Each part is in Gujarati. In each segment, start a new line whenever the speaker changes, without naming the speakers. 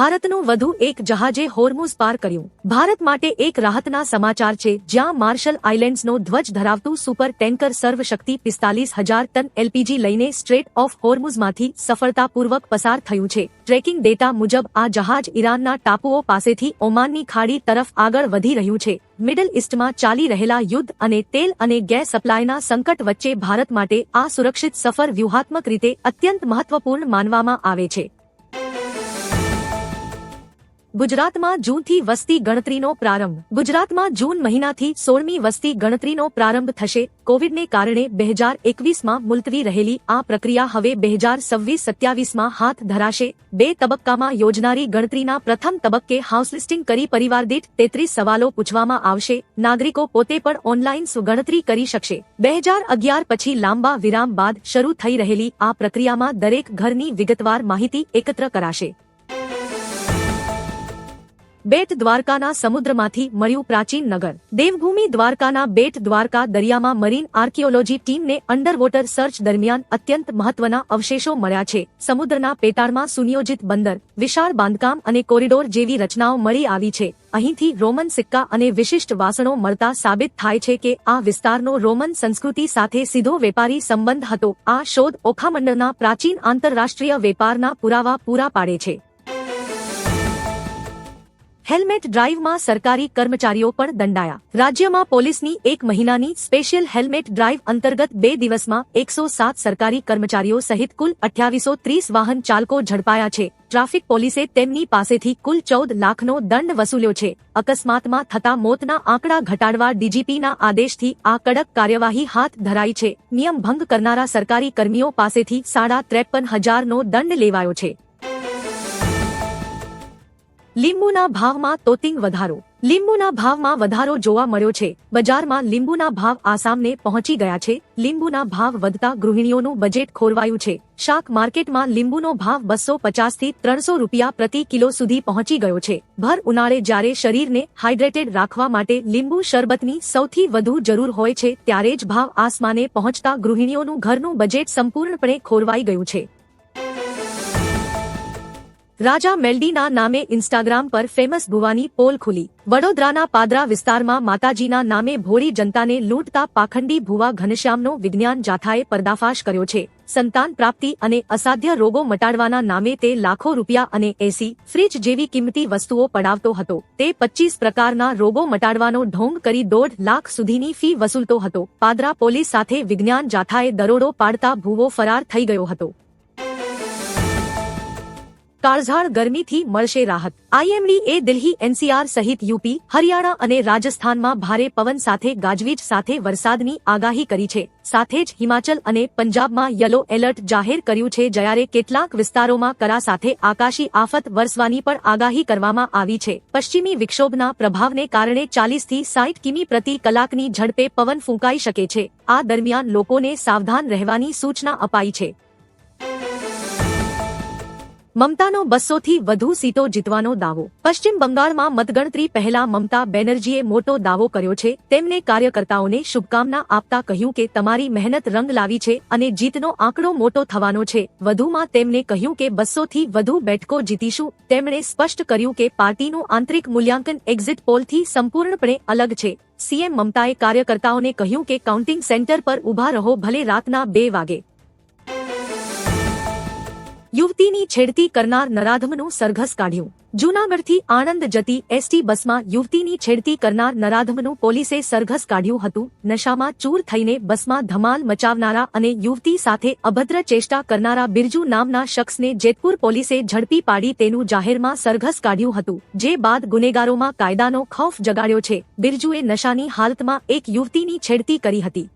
ભારતનું વધુ એક જહાજે હોર્મુઝ પાર કર્યું। ભારત માટે એક રાહતના સમાચાર છે, જ્યાં માર્શલ આઇલેન્ડ્સનો ધ્વજ ધરાવતું સુપર ટેન્કર સર્વશક્તિ 45,000 ટન એલપીજી લઈને સ્ટ્રેટ ઓફ હોર્મુઝમાંથી સફળતાપૂર્વક પસાર થયું છે। ટ્રેકિંગ ડેટા મુજબ આ જહાજ ઈરાનના ટાપુઓ પાસેથી ઓમાનની ખાડી તરફ આગળ વધી રહ્યું છે। મિડલ ઇસ્ટમાં ચાલી રહેલા યુદ્ધ અને તેલ અને ગેસ સપ્લાયના સંકટ વચ્ચે ભારત માટે આ સુરક્ષિત સફર વ્યૂહાત્મક રીતે અત્યંત મહત્વપૂર્ણ માનવામાં આવે છે। ગુજરાતમાં જૂનથી વસ્તી ગણતરીનો પ્રારંભ। ગુજરાતમાં જૂન મહિનાથી 16મી વસ્તી ગણતરીનો પ્રારંભ થશે। કોવિડને કારણે 2021માં મુલતવી રહેલી આ પ્રક્રિયા હવે 2026-27માં હાથ ધરાશે। 2 તબક્કામાં યોજનારી ગણતરીના પ્રથમ તબક્કે હાઉસ લિસ્ટિંગ કરી પરિવાર દીઠ 33 સવાલો પૂછવામાં આવશે। નાગરિકો પોતે પણ ઓનલાઈન ગણતરી કરી શકશે। 2011 પછી લાંબા વિરામ બાદ શરૂ થઈ રહેલી આ પ્રક્રિયામાં દરેક ઘરની વિગતવાર માહિતી એકત્ર કરાશે। બેટ દ્વારકાના સમુદ્રમાંથી મળ્યું પ્રાચીન નગર। દેવભૂમિ દ્વારકાના બેટ દ્વારકા દરિયામાં મરીન આર્કિયોલોજી ટીમને અંડરવોટર સર્ચ દરમિયાન અત્યંત મહત્વના અવશેષો મળ્યા છે। સમુદ્રના પેટાળમાં સુનિયોજિત બંદર, વિશાળ બાંધકામ અને કોરિડોર જેવી રચનાઓ મળી આવી છે। અહીંથી રોમન સિક્કા અને વિશિષ્ટ વાસણો મળતા સાબિત થાય છે કે આ વિસ્તારનો રોમન સંસ્કૃતિ સાથે સીધો વેપારી સંબંધ હતો। આ શોધ ઓખામંડળના પ્રાચીન આંતરરાષ્ટ્રીય વેપારના પુરાવા પૂરા પાડે છે। હેલ્મેટ ડ્રાઈવમાં સરકારી કર્મચારીઓ પણ દંડાયા। રાજ્યમાં પોલીસની 1 મહિનાની સ્પેશિયલ હેલ્મેટ ડ્રાઈવ અંતર્ગત 2 દિવસમાં 107 સરકારી કર્મચારીઓ સહિત કુલ 2830 વાહન ચાલકો ઝડપાયા છે। ટ્રાફિક પોલીસે તેમની પાસેથી કુલ 14 લાખનો દંડ વસૂલ્યો છે। અકસ્માતમાં થતા મોતના આંકડા ઘટાડવા ડીજીપીના આદેશથી આ કડક કાર્યવાહી હાથ ધરાઈ છે। નિયમ ભંગ કરનારા સરકારી કર્મીઓ પાસેથી 53,500નો દંડ લેવાયો છે। લીંબુના ભાવમાં તોતિંગ વધારો। લીંબુના ભાવમાં વધારો જોવા મળ્યો છે। બજારમાં લીંબુના ભાવ આસામને પહોંચી ગયા છે। લીંબુના ભાવ વધતા ગૃહિણીઓનું બજેટ ખોરવાયું છે। શાક માર્કેટમાં લીંબુનો ભાવ 250 થી 300 રૂપિયા પ્રતિ કિલો સુધી પહોંચી ગયો છે। ભર ઉનાળે જ્યારે શરીરને હાઇડ્રેટેડ રાખવા માટે લીંબુ શરબતની સૌથી વધુ જરૂર હોય છે, ત્યારે જ ભાવ આસમાને પહોંચતા ગૃહિણીઓનું ઘરનું બજેટ સંપૂર્ણપણે ખોરવાઈ ગયું છે। રાજા મેલડીના નામે ઇન્સ્ટાગ્રામ પર ફેમસ ભુવાની પોલ ખુલી। વડોદરાના પાદરા વિસ્તારમાં માતાજીના નામે ભોળી જનતાને લૂંટતા પાખંડી ભુવા ઘનશ્યામનો વિજ્ઞાન જાથાએ પર્દાફાશ કર્યો છે। સંતાન પ્રાપ્તિ અને અસાધ્ય રોગો મટાડવાના નામે તે લાખો રૂપિયા અને એસી, ફ્રીજ જેવી કિંમતી વસ્તુઓ પડાવતો હતો। તે 25 પ્રકારના રોગો મટાડવાનો ઢોંગ કરી 1.5 લાખ સુધીની ફી વસૂલતો હતો। પાદરા પોલીસ સાથે વિજ્ઞાન જાથાએ દરોડો પાડતા ભુવો ફરાર થઈ ગયો હતો। કાળઝાળ ગરમીથી મળશે રાહત। આઈએમડીએ દિલ્હી, એનસીઆર સહિત યુપી, હરિયાણા અને રાજસ્થાનમાં ભારે પવન સાથે ગાજવીજ સાથે વરસાદની આગાહી કરી છે। સાથે જ હિમાચલ અને પંજાબમાં યલો એલર્ટ જાહેર કર્યું છે, જ્યારે કેટલાક વિસ્તારોમાં કરા સાથે આકાશી આફત વરસવાની પણ આગાહી કરવામાં આવી છે। પશ્ચિમી વિક્ષોભના પ્રભાવને કારણે 40 થી 60 કિમી પ્રતિ કલાકની ઝડપે પવન ફૂંકાઈ શકે છે। આ દરમિયાન લોકોને સાવધાન રહેવાની સૂચના અપાઈ છે। મમતાનો 200 થી વધુ સીટો જીતવાનો દાવો। પશ્ચિમ બંગાળમાં મતગણતરી પહેલા મમતા બેનર્જીએ મોટો દાવો કર્યો છે। તેમણે કાર્યકર્તાઓને શુભકામના આપતા કહ્યું કે તમારી મહેનત રંગ લાવી છે અને જીતનો આંકડો મોટો થવાનો છે। વધુમાં તેમણે કહ્યું કે 200 થી વધુ બેઠકો જીતીશું। તેમણે સ્પષ્ટ કર્યું કે પાર્ટીનું આંતરિક મૂલ્યાંકન એક્ઝિટ પોલથી સંપૂર્ણપણે અલગ છે। સીએમ મમતાએ કાર્યકર્તાઓને કહ્યું કે કાઉન્ટિંગ સેન્ટર પર ઊભા રહો, ભલે રાતના 2 વાગે। યુવતીની છેડતી કરનાર નરાધમનું સરઘસ કાઢ્યું। જૂનાગઢથી આણંદ જતી એસટી બસમાં યુવતીની છેડતી કરનાર નરાધમનું પોલીસે સરઘસ કાઢ્યું હતું। નશામાં ચૂર થઈને બસમાં ધમાલ મચાવનારા અને યુવતી સાથે અભદ્ર ચેષ્ટા કરનારા બિરજુ નામના શખ્સને જેતપુર પોલીસે ઝડપી પાડી તેનું જાહેરમાં સરઘસ કાઢ્યું હતું, જે બાદ ગુનેગારોમાં કાયદાનો ખૌફ જગાડ્યો છે। બિરજુએ નશાની હાલતમાં એક યુવતીની છેડતી કરી હતી।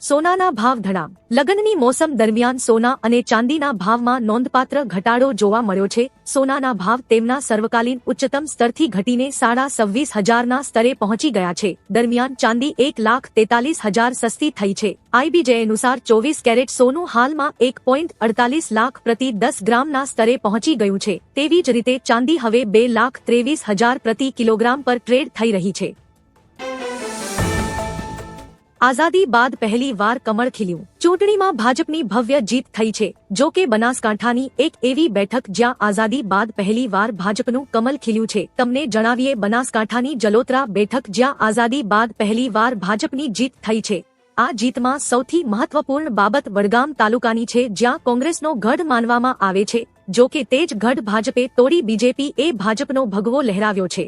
સોનાના ભાવ ધડામ। લગ્નની મોસમ દરમિયાન સોના અને ચાંદીના ભાવમાં નોંધપાત્ર ઘટાડો જોવા મળ્યો છે। સોનાના ભાવ તેમના સર્વકાલીન ઉચ્ચતમ સ્તરથી ઘટીને 26,500ના સ્તરે પહોંચી ગયા છે। દરમિયાન ચાંદી 1,43,000 સસ્તી થઈ છે। આઈબીજે અનુસાર 24 કેરેટ સોનું હાલમાં 1.48 લાખ પ્રતિ 10 ગ્રામના સ્તરે પહોંચી ગયું છે। તેવી જ રીતે ચાંદી હવે 2,23,000 પ્રતિ કિલોગ્રામ પર ટ્રેડ થઈ રહી છે। આઝાદી બાદ પહેલી વાર કમળ ખીલ્યું. ચૂંટણીમાં ભાજપની ભવ્ય જીત થઈ છે. જો કે બનાસકાંઠાની એક એવી બેઠક જ્યાં આઝાદી બાદ પહેલી વાર ભાજપનું કમળ ખીલ્યું છે. તમને જણાવીએ બનાસકાંઠાની જલોત્રા બેઠક જ્યાં આઝાદી બાદ પહેલી વાર ભાજપની જીત થઈ છે. આ જીતમાં સૌથી મહત્વપૂર્ણ બાબત વડગામ તાલુકાની છે જ્યાં કોંગ્રેસનો ગઢ માનવામાં આવે છે. જો કે તે જ ગઢ ભાજપે તોડી બીજેપી એ ભાજપનો ભગવો લહેરાવ્યો છે.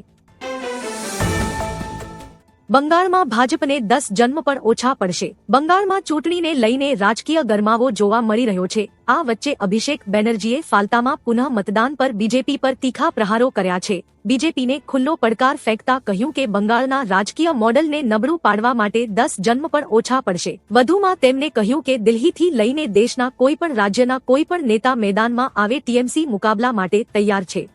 બંગાળમાં ભાજપને 10 જન્મ પણ ઓછા પડશે. બંગાળમાં ચૂંટણીને લઈને રાજકીય ગરમાવો જોવા મળી રહ્યો છે. આ વચ્ચે અભિષેક બેનર્જીએ ફાલતામાં પુનઃ મતદાન પર બીજેપી પર તીખા પ્રહારો કર્યા છે. બીજેપીને ખુલ્લો પડકાર ફેંકતા કહ્યું કે બંગાળના રાજકીય મોડલને નબળું પાડવા માટે 10 જન્મ પણ ઓછા પડશે. વધુમાં તેમણે કહ્યું કે દિલ્હીથી લઈને દેશના કોઈપણ રાજ્યના કોઈપણ નેતા મેદાનમાં આવે ટીએમસી મુકાબલા માટે તૈયાર છે.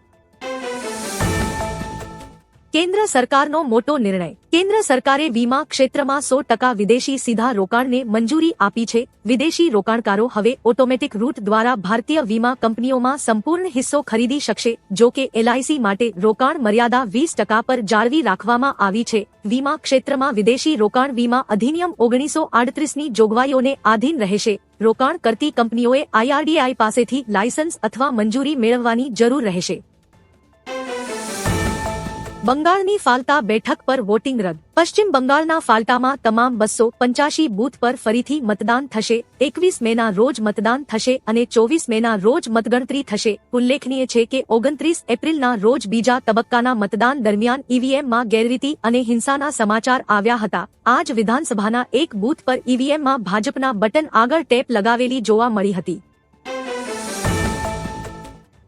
કેન્દ્ર સરકારનો મોટો નિર્ણય. કેન્દ્ર સરકારે વીમા ક્ષેત્રમાં 100% વિદેશી સીધા રોકાણને મંજૂરી આપી છે. વિદેશી રોકાણકારો હવે ઓટોમેટિક રૂટ દ્વારા ભારતીય વીમા કંપનીઓમાં સંપૂર્ણ હિસ્સો ખરીદી શકશે. જો કે એલઆઈસી માટે રોકાણ મર્યાદા 20% પર જાળવી રાખવામાં આવી છે. વીમા ક્ષેત્રમાં વિદેશી રોકાણ વીમા અધિનિયમ 1938ની જોગવાઈઓને આધીન રહેશે. રોકાણ કરતી કંપનીઓએ આઈઆરડીઆઈ પાસેથી લાયસન્સ અથવા મંજૂરી મેળવવાની જરૂર રહેશે. બંગાળની ફાલતા બેઠક પર વોટિંગ રદ. પશ્ચિમ બંગાળના ફાલટામાં તમામ 285 બૂથ પર ફરીથી મતદાન થશે. 21 મેના રોજ મતદાન થશે અને 24 મેના રોજ મતગણતરી થશે. ઉલ્લેખનીય છે કે 29 એપ્રિલના રોજ બીજા તબક્કાના મતદાન દરમિયાન ઈવીએમમાં ગેરરીતિ અને હિંસાના સમાચાર આવ્યા હતા. આજ વિધાનસભાના એક બૂથ પર ઈવીએમમાં ભાજપના બટન આગળ ટેપ લગાવેલી જોવા મળી હતી.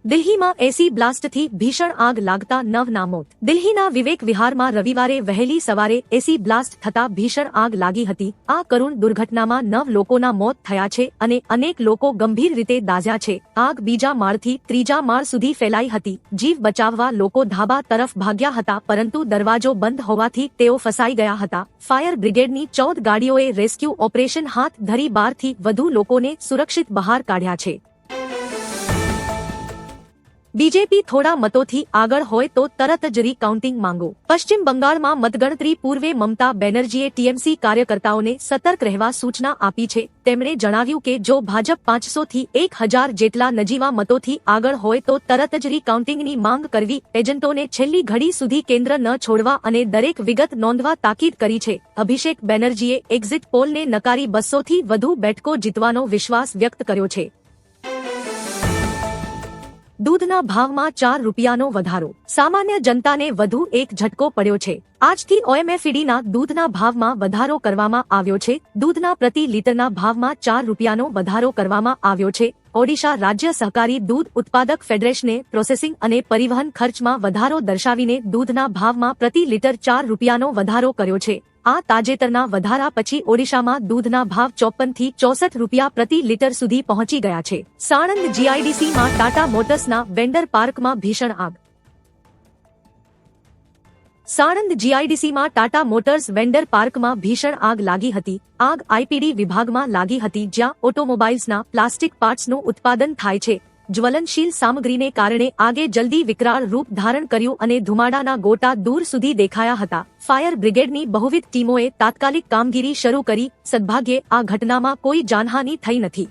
દિલ્હીમાં એસી બ્લાસ્ટથી ભીષણ આગ લાગતા 9ના મોત. દિલ્હીના વિવેક વિહારમાં રવિવારે વહેલી સવારે એસી બ્લાસ્ટ થતા ભીષણ આગ લાગી હતી. આ કરુણ દુર્ઘટનામાં 9 લોકોના મોત થયા છે અને અનેક લોકો ગંભીર રીતે દાઝ્યા છે. આગ બીજા માળથી ત્રીજા માળ સુધી ફેલાઈ હતી. જીવ બચાવવા લોકો ધાબા તરફ ભાગ્યા હતા પરંતુ દરવાજો બંધ હોવાથી તેઓ ફસાઈ ગયા હતા. ફાયર બ્રિગેડની 14 ગાડીઓએ રેસ્ક્યુ ઓપરેશન હાથ ધરી 12થી વધુ લોકોને સુરક્ષિત બહાર કાઢ્યા છે. બીજેપી થોડા મતોથી આગળ હોય તો તરત જ રીકાઉન્ટિંગ માંગો. પશ્ચિમ બંગાળમાં મતગણતરી પૂર્વે મમતા બેનર્જીએ ટીએમસી કાર્યકર્તાઓને સતર્ક રહેવા સૂચના આપી છે. તેમણે જણાવ્યું કે જો ભાજપ 500થી 1000 જેટલા નજીવા મતોથી આગળ હોય તો તરત જ રીકાઉન્ટિંગની માંગ કરવી. એજન્ટોને છેલ્લી ઘડી સુધી કેન્દ્ર ન છોડવા અને દરેક વિગત નોંધવા તાકીદ કરી છે. અભિષેક બેનર્જીએ એક્ઝિટ પોલને નકારી 200થી વધુ બેઠકો જીતવાનો વિશ્વાસ વ્યક્ત કર્યો છે. દૂધના ભાવમાં 4 રૂપિયાનો વધારો. સામાન્ય જનતાને વધુ એક ઝટકો પડ્યો છે. આજથી ઓએમએફઈડીના દૂધના ભાવમાં વધારો કરવામાં આવ્યો છે. દૂધના પ્રતિ લીટરના ભાવમાં 4 રૂપિયાનો વધારો કરવામાં આવ્યો છે. ઓડિશા રાજ્ય સહકારી દૂધ ઉત્પાદક ફેડરેશને પ્રોસેસિંગ અને પરિવહન ખર્ચમાં વધારો દર્શાવીને દૂધના ભાવમાં પ્રતિ લીટર 4 રૂપિયાનો વધારો કર્યો છે. આ તાજેતરના વધારા પછી ઓડિશામાં દૂધના ભાવ 54 થી 64 રૂપિયા પ્રતિ લીટર સુધી પહોંચી ગયા છે. સાણંદ જીઆઈડીસીમાં ટાટા મોટર્સના વેન્ડર પાર્કમાં ભીષણ આગ. સાણંદ જીઆઈડીસીમાં ટાટા મોટર્સ વેન્ડર પાર્કમાં ભીષણ આગ લાગી હતી. આગ આઈપીડી વિભાગમાં લાગી હતી જ્યાં ઓટોમોબાઇલ્સના પ્લાસ્ટિક પાર્ટ્સનું ઉત્પાદન થાય છે. જ્વલનશીલ સામગ્રીને કારણે આગે જલ્દી વિકરાળ રૂપ ધારણ કર્યું અને ધુમાડાના ગોટા દૂર સુધી દેખાયા હતા. ફાયર બ્રિગેડની બહુવિધ ટીમોએ તાત્કાલિક કામગીરી શરૂ કરી. સદભાગ્યે આ ઘટનામાં કોઈ જાનહાનિ થઈ નથી.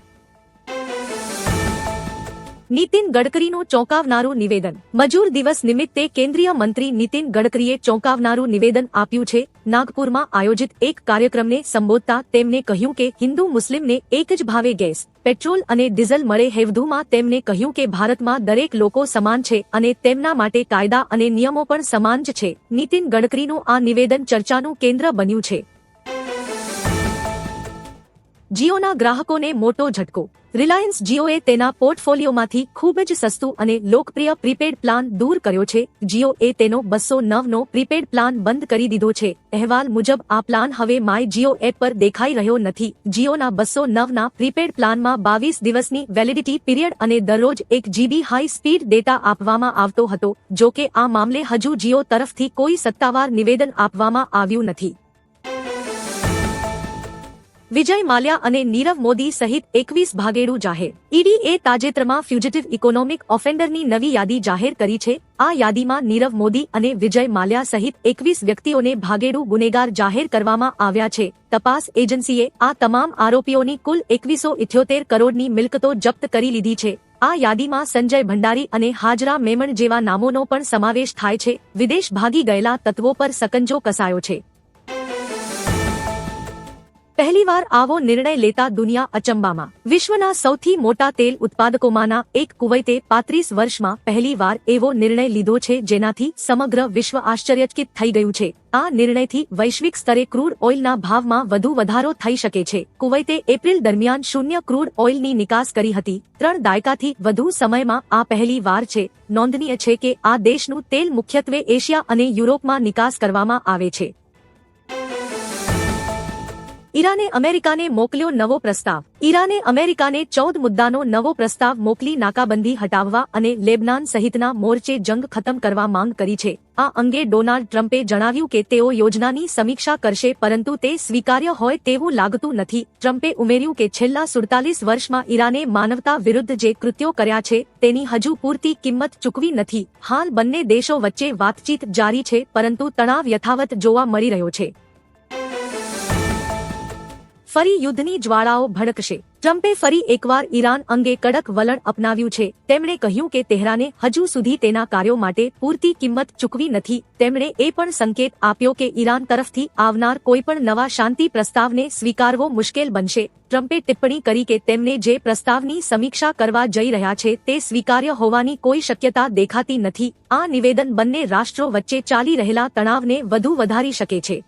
નીતિન ગડકરીનું ચોંકાવનારું નિવેદન. મજૂર દિવસ નિમિત્તે કેન્દ્રીય મંત્રી નીતિન ગડકરીએ ચોંકાવનારું નિવેદન આપ્યું છે. નાગપુરમાં આયોજિત એક કાર્યક્રમને સંબોધતા તેમણે કહ્યું કે હિન્દુ મુસ્લિમને એક જ ભાવે ગેસ, પેટ્રોલ અને ડીઝલ મળે. વધુમાં તેમણે કહ્યું કે ભારતમાં દરેક લોકો સમાન છે અને તેમના માટે કાયદા અને નિયમો પણ સમાન જ છે. નીતિન ગડકરીનું આ નિવેદન ચર્ચાનું કેન્દ્ર બન્યું છે. જીઓના ગ્રાહકોને મોટો ઝટકો. રિલાયન્સ જીઓએ તેના પોર્ટફોલિયોમાંથી ખૂબ જ સસ્તું અને લોકપ્રિય પ્રીપેડ પ્લાન દૂર કર્યો છે. જીઓએ તેનો 209નો પ્રીપેડ પ્લાન બંધ કરી દીધો છે. અહેવાલ મુજબ આ પ્લાન હવે માય જીઓ એપ પર દેખાઈ રહ્યો નથી. જીઓના 209ના પ્રીપેડ પ્લાનમાં 22 દિવસની વેલિડિટી પીરિયડ અને દરરોજ 1 GB હાઈ સ્પીડ ડેટા આપવામાં આવતો હતો. જો કે આ મામલે હજુ જીઓ તરફથી કોઈ સત્તાવાર નિવેદન આપવામાં આવ્યું નથી. વિજય માલ્યા અને નીરવ મોદી સહિત 21 ભાગેડુ જાહેર. ઈડીએ તાજેતરમાં ફ્યુજિટિવ ઇકોનોમિક ઓફેન્ડરની નવી યાદી જાહેર કરી છે. આ યાદીમાં નીરવ મોદી અને વિજય માલ્યા સહિત 21 વ્યક્તિઓને ભાગેડુ ગુનેગાર જાહેર કરવામાં આવ્યા છે. તપાસ એજન્સીએ આ તમામ આરોપીઓની કુલ 2178 કરોડની મિલકતો જપ્ત કરી લીધી છે. આ યાદીમાં સંજય ભંડારી અને હાજરા મેમણ જેવા નામોનો પણ સમાવેશ થાય છે. વિદેશ ભાગી ગયેલા તત્વો પર સકંજો કસાયો છે. પહેલીવાર આવો નિર્ણય લેતા દુનિયા અચંબામાં. વિશ્વના સૌથી મોટા તેલ ઉત્પાદકોમાંના એક કુવૈતે 35 વર્ષમાં પહેલીવાર એવો નિર્ણય લીધો છે જેનાથી સમગ્ર વિશ્વ આશ્ચર્યચકિત થઈ ગયું છે. આ નિર્ણયથી વૈશ્વિક સ્તરે ક્રૂડ ઓઇલના ભાવમાં વધુ વધારો થઈ શકે છે. કુવૈતે એપ્રિલ દરમિયાન શૂન્ય ક્રૂડ ઓઇલની નિકાસ કરી હતી. 3 દાયકાથી વધુ સમયમાં આ પહેલી વાર છે. નોંધનીય છે કે આ દેશનું તેલ મુખ્યત્વે એશિયા અને યુરોપમાં નિકાસ કરવામાં આવે છે. ઈરાને અમેરિકાને મોકલ્યો નવો પ્રસ્તાવ. ઈરાને અમેરિકાને 14 મુદ્દાનો નવો પ્રસ્તાવ મોકલી નાકાબંધી હટાવવા અને લેબનાન સહિતના મોરચે જંગ ખતમ કરવા માંગ કરી છે. આ અંગે ડોનાલ્ડ ટ્રમ્પે જણાવ્યું કે તેઓ યોજનાની સમીક્ષા કરશે પરંતુ તે સ્વીકાર્ય હોય તેવું લાગતું નથી. ટ્રમ્પે ઉમેર્યું કે છેલ્લા 47 વર્ષમાં ઈરાને માનવતા વિરુદ્ધ જે કૃત્યો કર્યા છે તેની હજુ પૂરતી કિંમત ચૂકવી નથી. હાલ બંને દેશો વચ્ચે વાતચીત જારી છે પરંતુ તણાવ યથાવત જોવા મળી રહ્યો છે. ફરી યુદ્ધની જ્વાળાઓ ભડકશે. ટ્રમ્પે ફરી એકવાર ઈરાન અંગે કડક વલણ અપનાવ્યું છે. તેમણે કહ્યું કે તેહરાને હજુ સુધી તેના કાર્યો માટે પૂરતી કિંમત ચૂકવી નથી. તેમણે એ પણ સંકેત આપ્યો કે ઈરાન તરફથી આવનાર કોઈપણ નવા શાંતિ પ્રસ્તાવને સ્વીકારવો મુશ્કેલ બનશે. ટ્રમ્પે ટિપ્પણી કરી કે તેમને જે પ્રસ્તાવની સમીક્ષા કરવા જઈ રહ્યા છે તે સ્વીકાર્ય હોવાની કોઈ શક્યતા દેખાતી નથી. આ નિવેદન બંને રાષ્ટ્રો વચ્ચે ચાલી રહેલા તણાવને વધુ વધારી શકે છે.